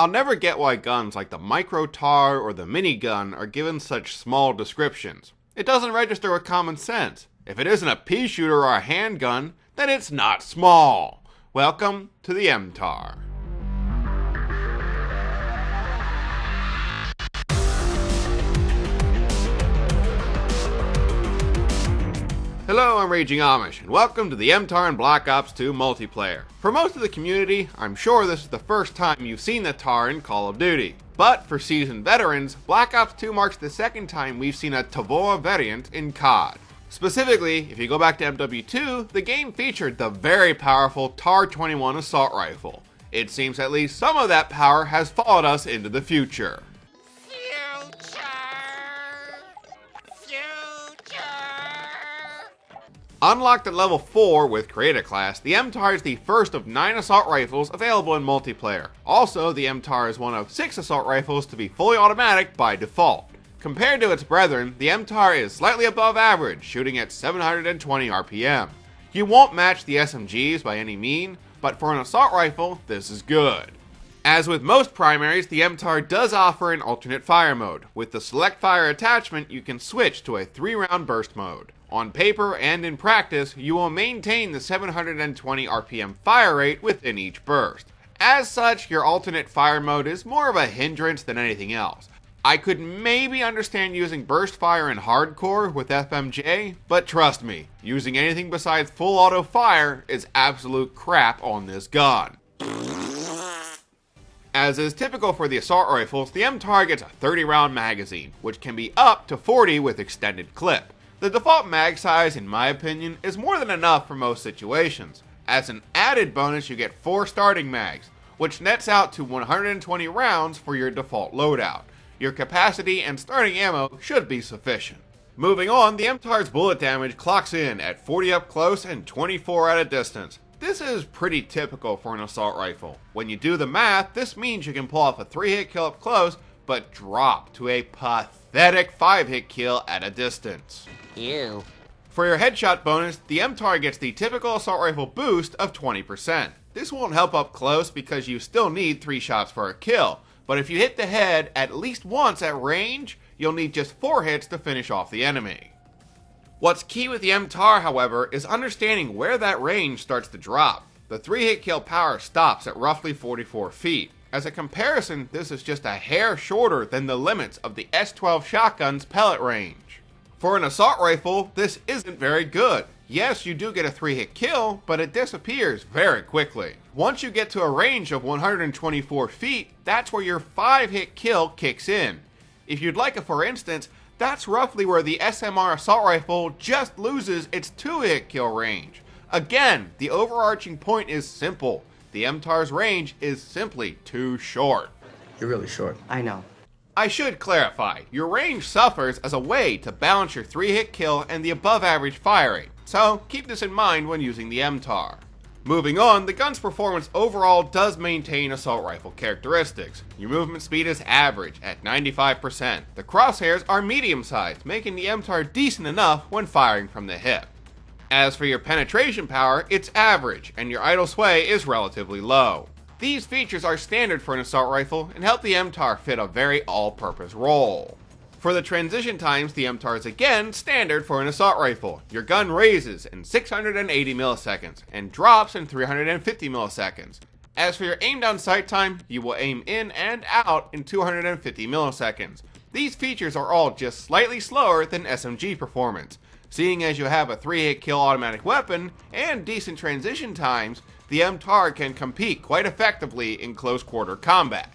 I'll never get why guns like the micro-TAR or the minigun are given such small descriptions. It doesn't register with common sense. If it isn't a pea shooter or a handgun, then it's not small. Welcome to the MTAR. Hello, I'm Raging Amish, and welcome to the MTAR and Black Ops 2 multiplayer. For most of the community, I'm sure this is the first time you've seen the TAR in Call of Duty. But for seasoned veterans, Black Ops 2 marks the second time we've seen a Tavor variant in COD. Specifically, if you go back to MW2, the game featured the very powerful TAR-21 Assault Rifle. It seems at least some of that power has followed us into the future. Unlocked at level 4 with Creator Class, the MTAR is the first of 9 assault rifles available in multiplayer. Also, the MTAR is one of 6 assault rifles to be fully automatic by default. Compared to its brethren, the MTAR is slightly above average, shooting at 720 RPM. You won't match the SMGs by any mean, but for an assault rifle, this is good. As with most primaries, the MTAR does offer an alternate fire mode. With the select fire attachment, you can switch to a 3-round burst mode. On paper and in practice, you will maintain the 720 RPM fire rate within each burst. As such, your alternate fire mode is more of a hindrance than anything else. I could maybe understand using burst fire in hardcore with FMJ, but trust me, using anything besides full auto fire is absolute crap on this gun. As is typical for the assault rifles, the MTAR gets a 30-round magazine, which can be up to 40 with extended clip. The default mag size, in my opinion, is more than enough for most situations. As an added bonus, you get 4 starting mags, which nets out to 120 rounds for your default loadout. Your capacity and starting ammo should be sufficient. Moving on, the MTAR's bullet damage clocks in at 40 up close and 24 at a distance. This is pretty typical for an assault rifle. When you do the math, this means you can pull off a 3-hit kill up close, but drop to a pathetic 5-hit kill at a distance. Ew. For your headshot bonus, the MTAR gets the typical assault rifle boost of 20%. This won't help up close because you still need 3 shots for a kill, but if you hit the head at least once at range, you'll need just 4 hits to finish off the enemy. What's key with the MTAR, however, is understanding where that range starts to drop. The 3-hit kill power stops at roughly 44 feet. As a comparison, this is just a hair shorter than the limits of the S12 shotgun's pellet range. For an assault rifle, this isn't very good. Yes, you do get a 3-hit kill, but it disappears very quickly. Once you get to a range of 124 feet, that's where your 5-hit kill kicks in. If you'd like a for instance, that's roughly where the SMR assault rifle just loses its 2-hit kill range. Again, the overarching point is simple. The MTAR's range is simply too short. You're really short. I know. I should clarify, your range suffers as a way to balance your 3-hit kill and the above average fire rate, so keep this in mind when using the MTAR. Moving on, the gun's performance overall does maintain assault rifle characteristics. Your movement speed is average at 95%. The crosshairs are medium-sized, making the MTAR decent enough when firing from the hip. As for your penetration power, it's average, and your idle sway is relatively low. These features are standard for an assault rifle and help the MTAR fit a very all-purpose role. For the transition times, the MTAR is again standard for an assault rifle. Your gun raises in 680 milliseconds and drops in 350 milliseconds. As for your aim down sight time, you will aim in and out in 250 milliseconds. These features are all just slightly slower than SMG performance. Seeing as you have a 3-hit kill automatic weapon and decent transition times, the MTAR can compete quite effectively in close quarter combat.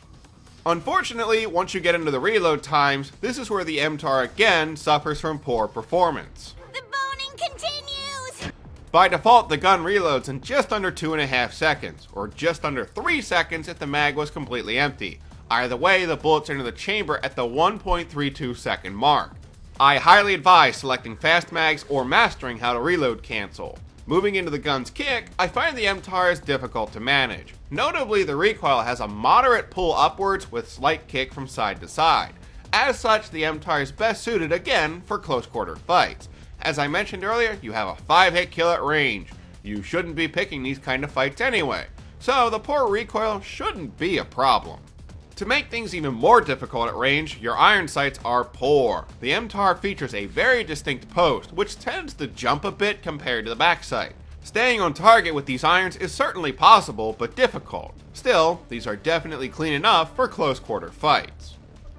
Unfortunately, once you get into the reload times, this is where the MTAR again suffers from poor performance. The boning continues! By default, the gun reloads in just under 2.5 seconds, or just under 3 seconds if the mag was completely empty. Either way, the bullets enter the chamber at the 1.32 second mark. I highly advise selecting fast mags or mastering how to reload cancel. Moving into the gun's kick, I find the MTAR is difficult to manage. Notably, the recoil has a moderate pull upwards with slight kick from side to side. As such, the MTAR is best suited again for close quarter fights. As I mentioned earlier, you have a 5-hit kill at range. You shouldn't be picking these kind of fights anyway, so the poor recoil shouldn't be a problem. To make things even more difficult at range, your iron sights are poor. The MTAR features a very distinct post, which tends to jump a bit compared to the back sight. Staying on target with these irons is certainly possible, but difficult. Still, these are definitely clean enough for close quarter fights.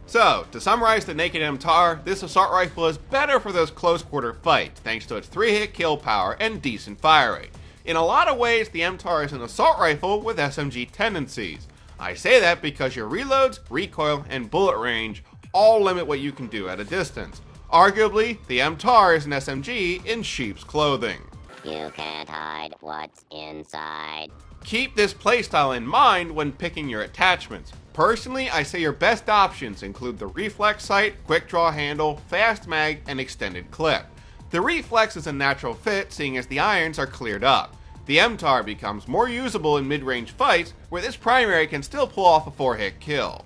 So, to summarize the naked MTAR, this assault rifle is better for those close quarter fights thanks to its 3-hit kill power and decent fire rate. In a lot of ways, the MTAR is an assault rifle with SMG tendencies. I say that because your reloads, recoil, and bullet range all limit what you can do at a distance. Arguably, the MTAR is an SMG in sheep's clothing. You can't hide what's inside. Keep this playstyle in mind when picking your attachments. Personally, I say your best options include the reflex sight, quick draw handle, fast mag, and extended clip. The reflex is a natural fit seeing as the irons are cleared up. The MTAR becomes more usable in mid-range fights where this primary can still pull off a 4-hit kill.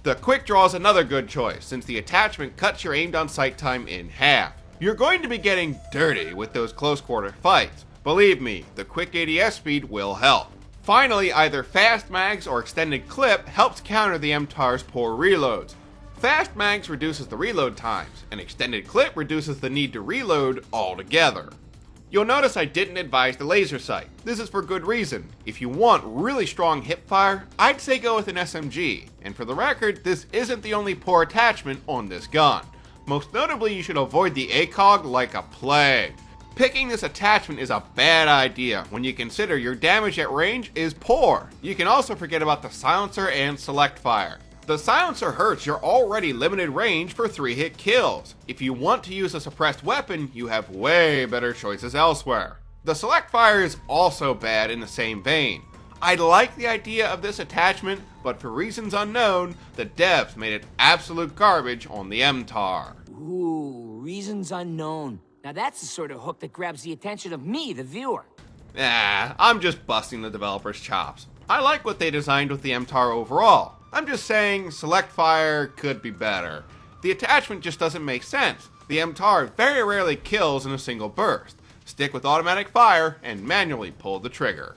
The quick draw is another good choice since the attachment cuts your aimed on sight time in half. You're going to be getting dirty with those close quarter fights. Believe me, the quick ADS speed will help. Finally, either fast mags or extended clip helps counter the MTAR's poor reloads. Fast mags reduces the reload times, and extended clip reduces the need to reload altogether. You'll notice I didn't advise the laser sight. This is for good reason. If you want really strong hip fire, I'd say go with an SMG. And for the record, this isn't the only poor attachment on this gun. Most notably, you should avoid the ACOG like a plague. Picking this attachment is a bad idea when you consider your damage at range is poor. You can also forget about the silencer and select fire. The silencer hurts your already limited range for 3-hit kills. If you want to use a suppressed weapon, you have way better choices elsewhere. The select fire is also bad in the same vein. I like the idea of this attachment, but for reasons unknown, the devs made it absolute garbage on the MTAR. Ooh, reasons unknown. Now that's the sort of hook that grabs the attention of me, the viewer. I'm just busting the developers' chops. I like what they designed with the MTAR overall. I'm just saying select fire could be better. The attachment just doesn't make sense. The MTAR very rarely kills in a single burst. Stick with automatic fire and manually pull the trigger.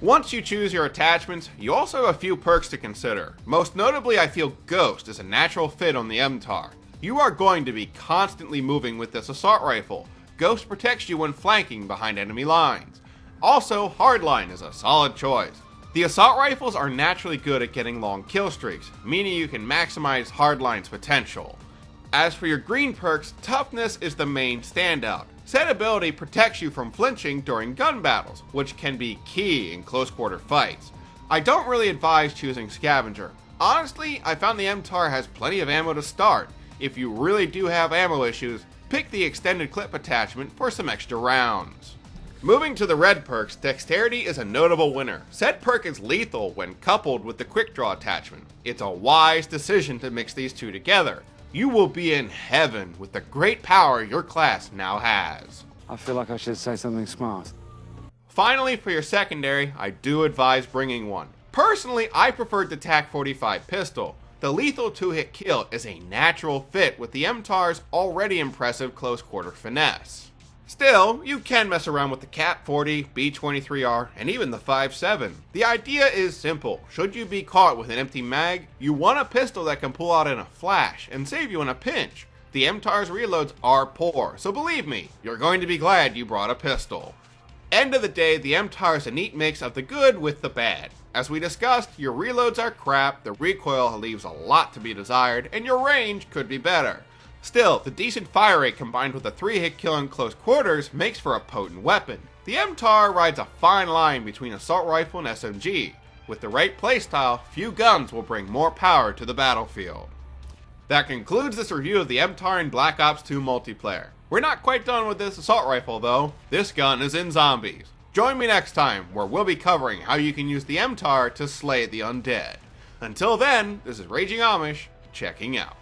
Once you choose your attachments, you also have a few perks to consider. Most notably, I feel Ghost is a natural fit on the MTAR. You are going to be constantly moving with this assault rifle. Ghost protects you when flanking behind enemy lines. Also, Hardline is a solid choice. The assault rifles are naturally good at getting long kill streaks, meaning you can maximize Hardline's potential. As for your green perks, Toughness is the main standout. Said ability protects you from flinching during gun battles, which can be key in close quarter fights. I don't really advise choosing Scavenger. Honestly, I found the MTAR has plenty of ammo to start. If you really do have ammo issues, pick the extended clip attachment for some extra rounds. Moving to the red perks, Dexterity is a notable winner. Said perk is lethal when coupled with the quick draw attachment. It's a wise decision to mix these two together. You will be in heaven with the great power your class now has. I feel like I should say something smart. Finally, for your secondary, I do advise bringing one. Personally, I preferred the TAC-45 pistol. The lethal 2-hit kill is a natural fit with the MTAR's already impressive close quarter finesse. Still, you can mess around with the CAT-40, B-23R, and even the 5.7. The idea is simple. Should you be caught with an empty mag, you want a pistol that can pull out in a flash and save you in a pinch. The MTAR's reloads are poor, so believe me, you're going to be glad you brought a pistol. End of the day, the MTAR is a neat mix of the good with the bad. As we discussed, your reloads are crap, the recoil leaves a lot to be desired, and your range could be better. Still, the decent fire rate combined with a 3-hit kill in close quarters makes for a potent weapon. The MTAR rides a fine line between assault rifle and SMG. With the right playstyle, few guns will bring more power to the battlefield. That concludes this review of the MTAR in Black Ops 2 multiplayer. We're not quite done with this assault rifle though. This gun is in zombies. Join me next time where we'll be covering how you can use the MTAR to slay the undead. Until then, this is Raging Amish, checking out.